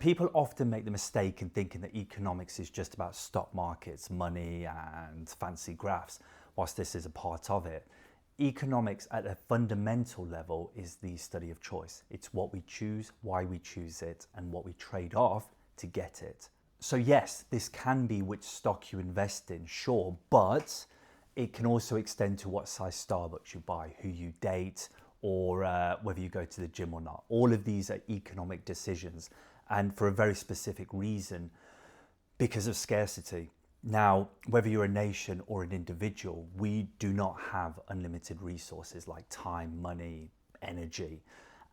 People often make the mistake in thinking that economics is just about stock markets, money, and fancy graphs, whilst this is a part of it. Economics at a fundamental level is the study of choice. It's what we choose, why we choose it, and what we trade off to get it. So yes, this can be which stock you invest in, sure, but it can also extend to what size Starbucks you buy, who you date, or whether you go to the gym or not. All of these are economic decisions, and for a very specific reason, because of scarcity. Now, whether you're a nation or an individual, we do not have unlimited resources like time, money, energy.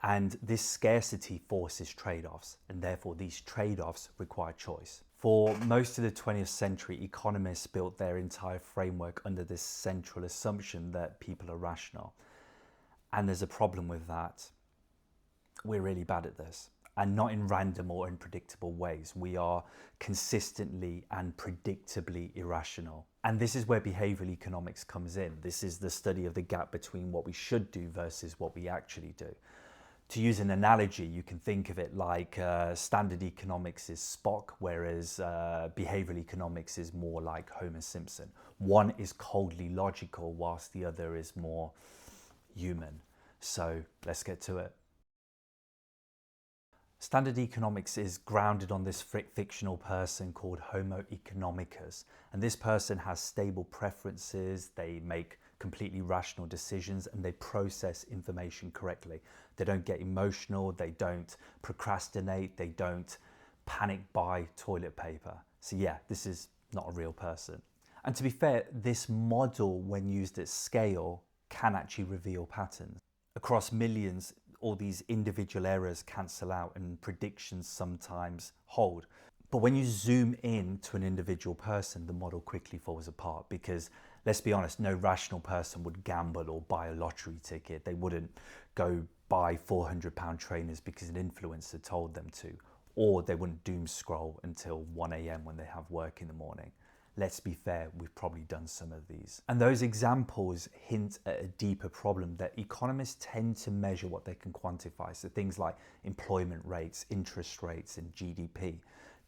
And this scarcity forces trade-offs, and therefore these trade-offs require choice. For most of the 20th century, economists built their entire framework under this central assumption that people are rational. And there's a problem with that. We're really bad at this, and not in random or unpredictable ways. We are consistently and predictably irrational. And this is where behavioral economics comes in. This is the study of the gap between what we should do versus what we actually do. To use an analogy, you can think of it like standard economics is Spock, whereas behavioral economics is more like Homer Simpson. One is coldly logical, whilst the other is more human. So let's get to it. Standard economics is grounded on this fictional person called Homo economicus. And this person has stable preferences, they make completely rational decisions, and they process information correctly. They don't get emotional, they don't procrastinate, they don't panic buy toilet paper. So yeah, this is not a real person. And to be fair, this model, when used at scale, can actually reveal patterns. Across millions, all these individual errors cancel out and predictions sometimes hold. But when you zoom in to an individual person, the model quickly falls apart because, let's be honest, no rational person would gamble or buy a lottery ticket. They wouldn't go buy £400 trainers because an influencer told them to, or they wouldn't doom scroll until 1 a.m. when they have work in the morning. Let's be fair, we've probably done some of these. And those examples hint at a deeper problem that economists tend to measure what they can quantify. So things like employment rates, interest rates, and GDP.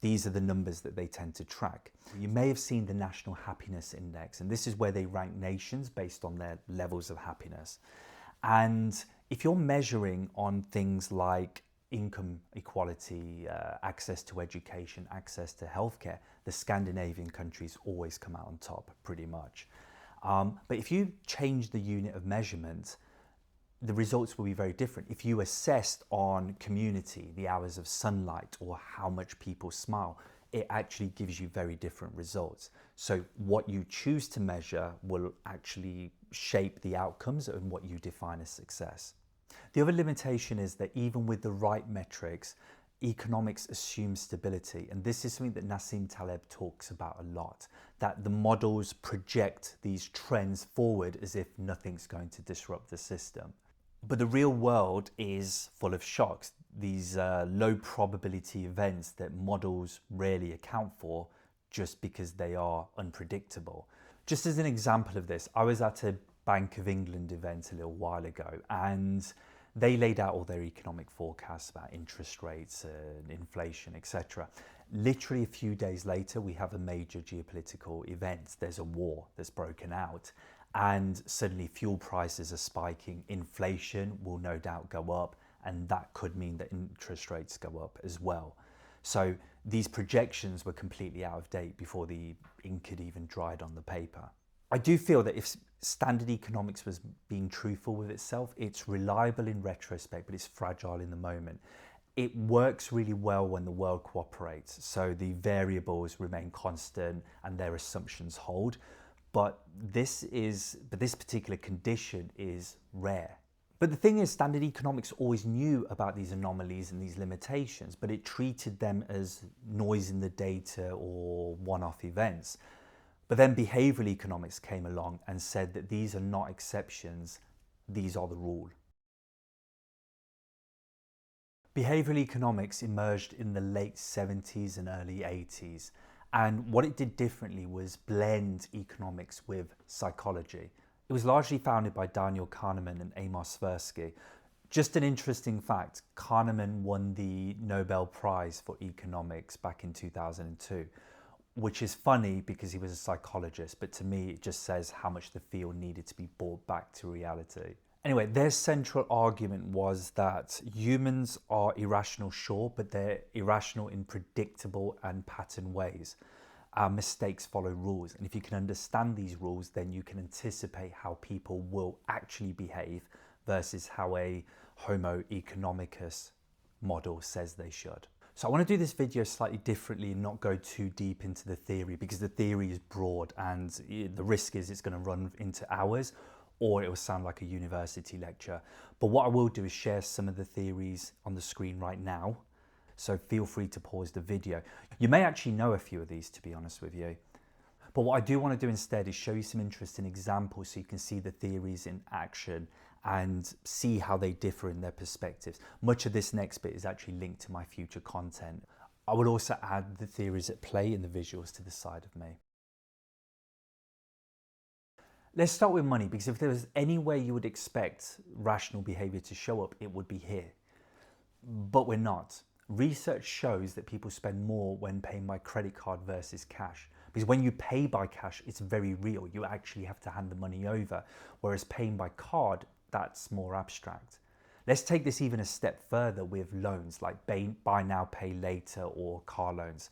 These are the numbers that they tend to track. You may have seen the National Happiness Index, and this is where they rank nations based on their levels of happiness. And if you're measuring on things like income equality, access to education, access to healthcare, the Scandinavian countries always come out on top, pretty much. But if you change the unit of measurement, the results will be very different. If you assessed on community, the hours of sunlight, or how much people smile, it actually gives you very different results. So what you choose to measure will actually shape the outcomes and what you define as success. The other limitation is that even with the right metrics, economics assumes stability. And this is something that Nassim Taleb talks about a lot, that the models project these trends forward as if nothing's going to disrupt the system. But the real world is full of shocks, these low probability events that models rarely account for just because they are unpredictable. Just as an example of this, I was at a Bank of England event a little while ago, and they laid out all their economic forecasts about interest rates and inflation, etc. Literally a few days later, we have a major geopolitical event. There's a war that's broken out, and suddenly fuel prices are spiking. Inflation will no doubt go up, and that could mean that interest rates go up as well. So these projections were completely out of date before the ink had even dried on the paper. I do feel that if standard economics was being truthful with itself, it's reliable in retrospect, but it's fragile in the moment. It works really well when the world cooperates, so the variables remain constant and their assumptions hold. But this particular condition is rare. But the thing is, standard economics always knew about these anomalies and these limitations, but it treated them as noise in the data or one-off events. But then behavioural economics came along and said that these are not exceptions, these are the rule. Behavioural economics emerged in the late 70s and early 80s. And what it did differently was blend economics with psychology. It was largely founded by Daniel Kahneman and Amos Tversky. Just an interesting fact, Kahneman won the Nobel Prize for economics back in 2002, which is funny because he was a psychologist, but to me it just says how much the field needed to be brought back to reality. Anyway, their central argument was that humans are irrational, sure, but they're irrational in predictable and pattern ways. Our mistakes follow rules, and if you can understand these rules, then you can anticipate how people will actually behave versus how a Homo economicus model says they should. So I want to do this video slightly differently and not go too deep into the theory, because the theory is broad and the risk is it's going to run into hours or it will sound like a university lecture. But what I will do is share some of the theories on the screen right now. So feel free to pause the video. You may actually know a few of these, to be honest with you. But what I do want to do instead is show you some interesting examples so you can see the theories in action and see how they differ in their perspectives. Much of this next bit is actually linked to my future content. I will also add the theories at play in the visuals to the side of me. Let's start with money, because if there was any way you would expect rational behavior to show up, it would be here. But we're not. Research shows that people spend more when paying by credit card versus cash. Because when you pay by cash, it's very real. You actually have to hand the money over. Whereas paying by card, that's more abstract. Let's take this even a step further with loans like buy now, pay later or car loans.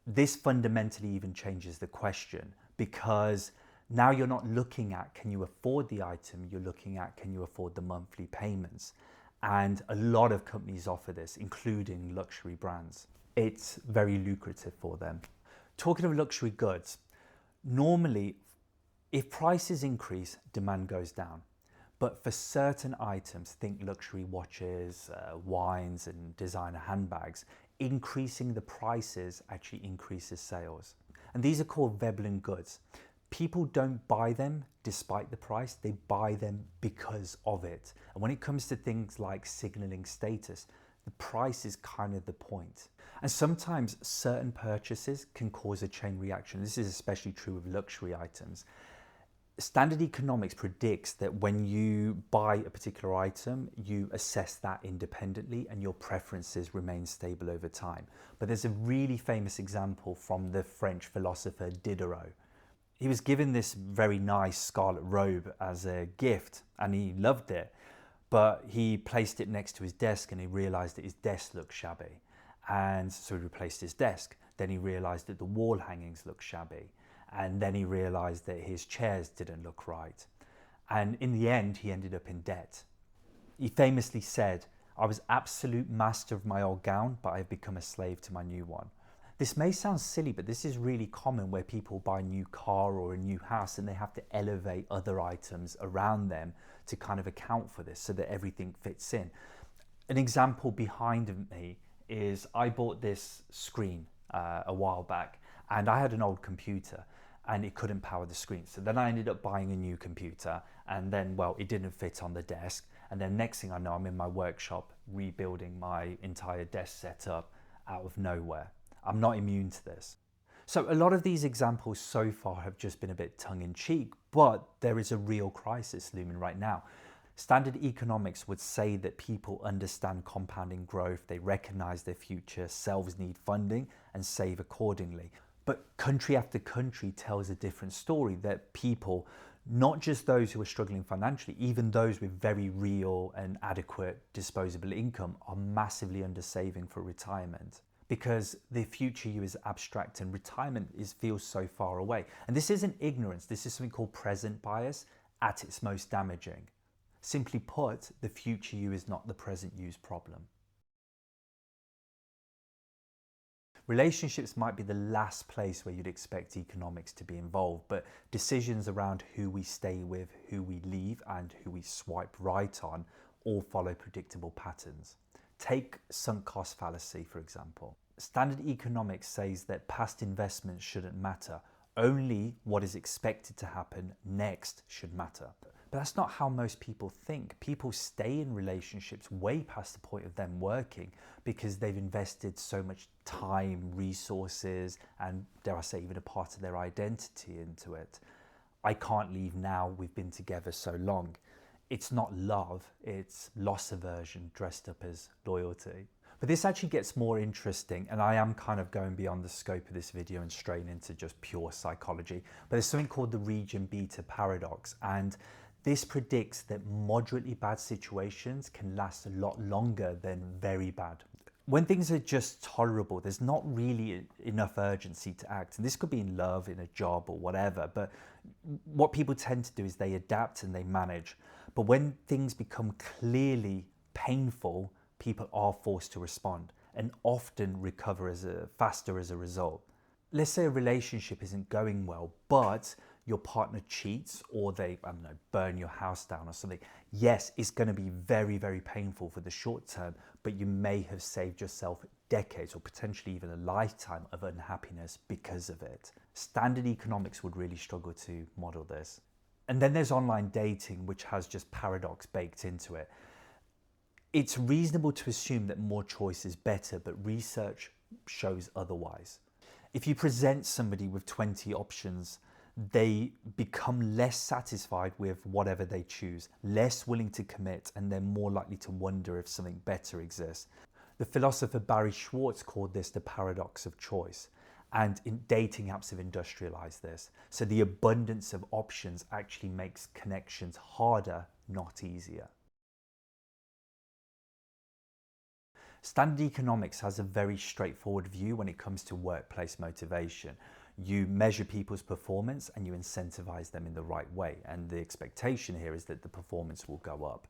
This fundamentally even changes the question, because now you're not looking at can you afford the item, you're looking at can you afford the monthly payments. And a lot of companies offer this, including luxury brands. It's very lucrative for them. Talking of luxury goods, normally if prices increase, demand goes down. But for certain items, think luxury watches, wines and designer handbags, increasing the prices actually increases sales. And these are called Veblen goods. People don't buy them despite the price, they buy them because of it. And when it comes to things like signaling status, the price is kind of the point. And sometimes certain purchases can cause a chain reaction. This is especially true with luxury items. Standard economics predicts that when you buy a particular item, you assess that independently and your preferences remain stable over time. But there's a really famous example from the French philosopher Diderot. He was given this very nice scarlet robe as a gift and he loved it, but he placed it next to his desk and he realized that his desk looked shabby. And so he replaced his desk. Then he realized that the wall hangings looked shabby. And then he realized that his chairs didn't look right. And in the end, he ended up in debt. He famously said, "I was absolute master of my old gown, but I've become a slave to my new one." This may sound silly, but this is really common where people buy a new car or a new house and they have to elevate other items around them to kind of account for this so that everything fits in. An example behind me is I bought this screen a while back and I had an old computer and it couldn't power the screen. So then I ended up buying a new computer and then, well, it didn't fit on the desk. And then next thing I know, I'm in my workshop rebuilding my entire desk setup out of nowhere. I'm not immune to this. So a lot of these examples so far have just been a bit tongue-in-cheek, but there is a real crisis looming right now. Standard economics would say that people understand compounding growth, they recognize their future selves need funding and save accordingly. But country after country tells a different story, that people, not just those who are struggling financially, even those with very real and adequate disposable income, are massively undersaving for retirement. Because the future you is abstract and retirement feels so far away. And this isn't ignorance, this is something called present bias at its most damaging. Simply put, the future you is not the present you's problem. Relationships might be the last place where you'd expect economics to be involved, but decisions around who we stay with, who we leave, and who we swipe right on all follow predictable patterns. Take sunk cost fallacy, for example. Standard economics says that past investments shouldn't matter. Only what is expected to happen next should matter. But that's not how most people think. People stay in relationships way past the point of them working because they've invested so much time, resources, and dare I say even a part of their identity into it. I can't leave now, we've been together so long. It's not love, it's loss aversion dressed up as loyalty. But this actually gets more interesting, and I am kind of going beyond the scope of this video and straying into just pure psychology. But there's something called the region beta paradox, and this predicts that moderately bad situations can last a lot longer than very bad. When things are just tolerable, there's not really enough urgency to act. And this could be in love, in a job, or whatever. But what people tend to do is they adapt and they manage. But when things become clearly painful, people are forced to respond and often recover faster as a result. Let's say a relationship isn't going well, but your partner cheats or they, I don't know, burn your house down or something. Yes, it's going to be very, very painful for the short term, but you may have saved yourself decades or potentially even a lifetime of unhappiness because of it. Standard economics would really struggle to model this. And then there's online dating, which has just paradox baked into it. It's reasonable to assume that more choice is better, but research shows otherwise. If you present somebody with 20 options, they become less satisfied with whatever they choose, less willing to commit, and they're more likely to wonder if something better exists. The philosopher Barry Schwartz called this the paradox of choice, and dating apps have industrialized this. So the abundance of options actually makes connections harder, not easier. Standard economics has a very straightforward view when it comes to workplace motivation. You measure people's performance and you incentivize them in the right way. And the expectation here is that the performance will go up.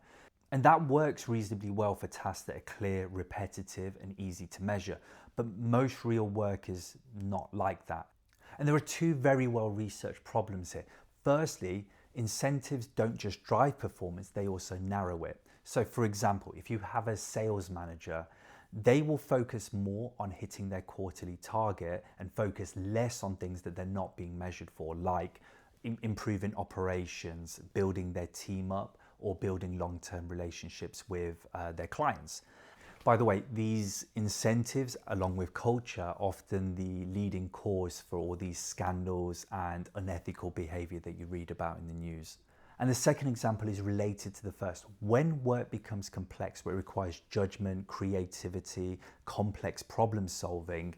And that works reasonably well for tasks that are clear, repetitive, and easy to measure. But most real work is not like that. And there are two very well researched problems here. Firstly, incentives don't just drive performance, they also narrow it. So for example, if you have a sales manager, they will focus more on hitting their quarterly target and focus less on things that they're not being measured for, like improving operations, building their team up, or building long-term relationships with their clients. By the way, these incentives, along with culture, are often the leading cause for all these scandals and unethical behavior that you read about in the news. And the second example is related to the first. When work becomes complex, where it requires judgment, creativity, complex problem solving,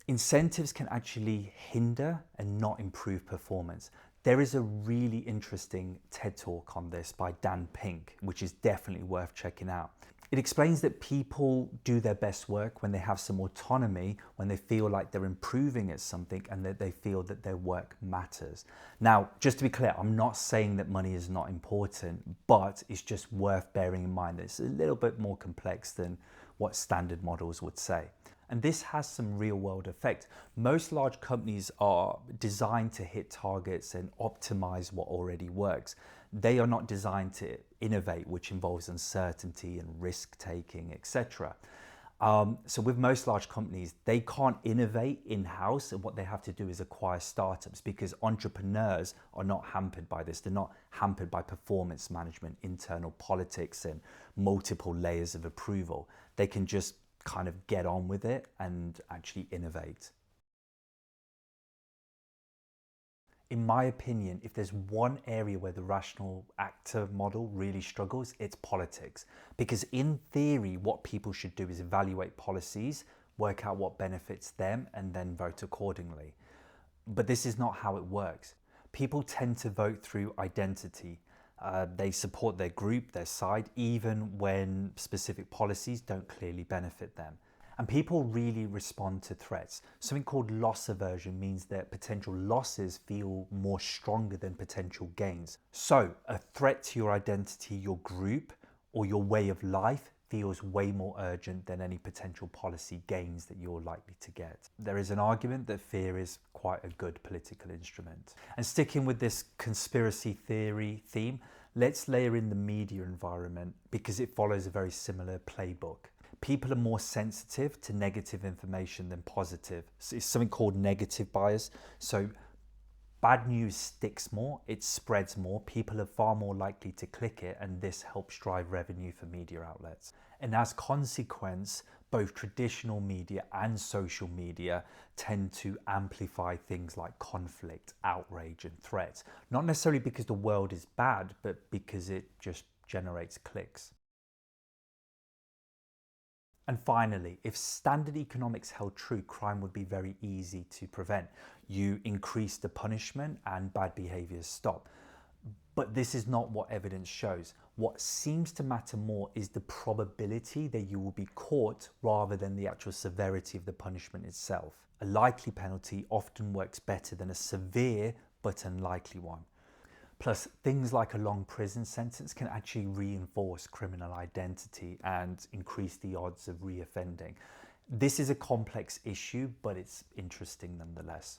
incentives can actually hinder and not improve performance. There is a really interesting TED Talk on this by Dan Pink, which is definitely worth checking out. It explains that people do their best work when they have some autonomy, when they feel like they're improving at something and that they feel that their work matters. Now, just to be clear, I'm not saying that money is not important, but it's just worth bearing in mind that it's a little bit more complex than what standard models would say. And this has some real world effect. Most large companies are designed to hit targets and optimize what already works. They are not designed to innovate, which involves uncertainty and risk taking, etc. So with most large companies, they can't innovate in-house, and what they have to do is acquire startups, because entrepreneurs are not hampered by this. They're not hampered by performance management, internal politics, and multiple layers of approval. They can just kind of get on with it and actually innovate. In my opinion, if there's one area where the rational actor model really struggles, it's politics. Because in theory, what people should do is evaluate policies, work out what benefits them, and then vote accordingly. But this is not how it works. People tend to vote through identity. They support their group, their side, even when specific policies don't clearly benefit them. And people really respond to threats. Something called loss aversion means that potential losses feel more stronger than potential gains. So a threat to your identity, your group, or your way of life feels way more urgent than any potential policy gains that you're likely to get. There is an argument that fear is quite a good political instrument. And sticking with this conspiracy theory theme, let's layer in the media environment, because it follows a very similar playbook. People are more sensitive to negative information than positive. So it's something called negative bias. So bad news sticks more, it spreads more, people are far more likely to click it, and this helps drive revenue for media outlets. And as a consequence, both traditional media and social media tend to amplify things like conflict, outrage, and threats. Not necessarily because the world is bad, but because it just generates clicks. And finally, if standard economics held true, crime would be very easy to prevent. You increase the punishment and bad behaviors stop. But this is not what evidence shows. What seems to matter more is the probability that you will be caught rather than the actual severity of the punishment itself. A likely penalty often works better than a severe but unlikely one. Plus, things like a long prison sentence can actually reinforce criminal identity and increase the odds of reoffending. This is a complex issue, but it's interesting nonetheless.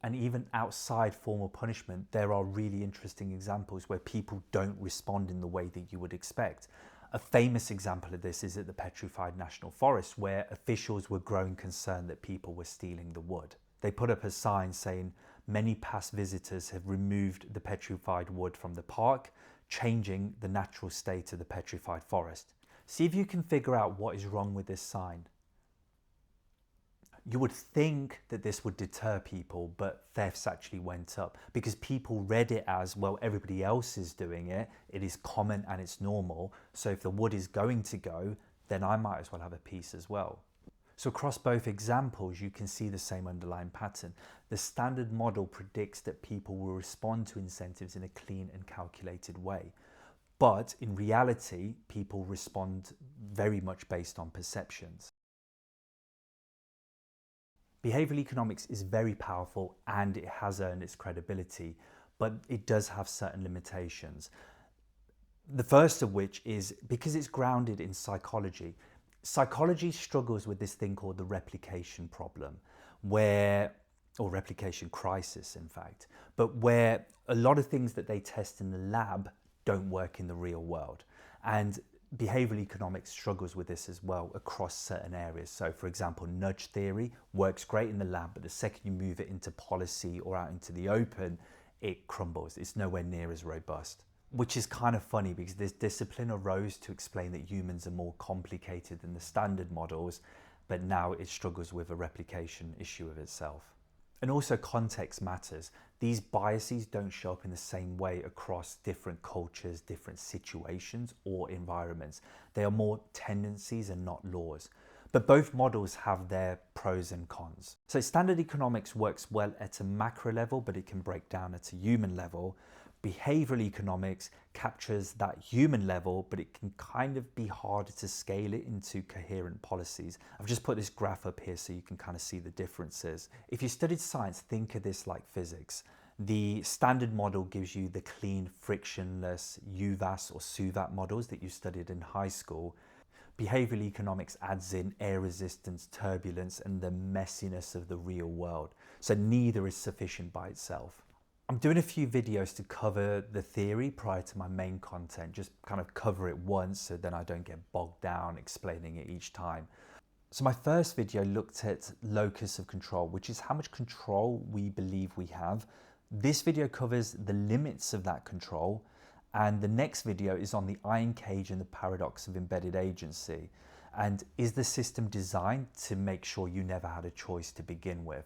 And even outside formal punishment, there are really interesting examples where people don't respond in the way that you would expect. A famous example of this is at the Petrified National Forest, where officials were growing concerned that people were stealing the wood. They put up a sign saying, "Many past visitors have removed the petrified wood from the park, changing the natural state of the petrified forest." See if you can figure out what is wrong with this sign. You would think that this would deter people, but thefts actually went up because people read it as, well, everybody else is doing it, it is common and it's normal, so if the wood is going to go, then I might as well have a piece as well. So across both examples, you can see the same underlying pattern. The standard model predicts that people will respond to incentives in a clean and calculated way. But in reality, people respond very much based on perceptions. Behavioural economics is very powerful and it has earned its credibility, but it does have certain limitations. The first of which is because it's grounded in psychology. Psychology struggles with this thing called the replication problem, or replication crisis, in fact, but where a lot of things that they test in the lab don't work in the real world. And behavioural economics struggles with this as well across certain areas. So for example, nudge theory works great in the lab, but the second you move it into policy or out into the open, it crumbles. It's nowhere near as robust. Which is kind of funny because this discipline arose to explain that humans are more complicated than the standard models, but now it struggles with a replication issue of itself. And also context matters. These biases don't show up in the same way across different cultures, different situations or environments. They are more tendencies and not laws. But both models have their pros and cons. So standard economics works well at a macro level, but it can break down at a human level. Behavioral economics captures that human level, but it can kind of be harder to scale it into coherent policies. I've just put this graph up here so you can kind of see the differences. If you studied science, think of this like physics. The standard model gives you the clean, frictionless UVAS or SUVAT models that you studied in high school. Behavioral economics adds in air resistance, turbulence, and the messiness of the real world. So neither is sufficient by itself. I'm doing a few videos to cover the theory prior to my main content, just kind of cover it once so then I don't get bogged down explaining it each time. So my first video looked at locus of control, which is how much control we believe we have. This video covers the limits of that control, and the next video is on the iron cage and the paradox of embedded agency. And is the system designed to make sure you never had a choice to begin with?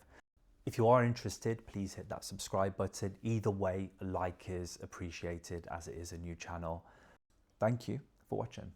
If you are interested, please hit that subscribe button. Either way, a like is appreciated as it is a new channel. Thank you for watching.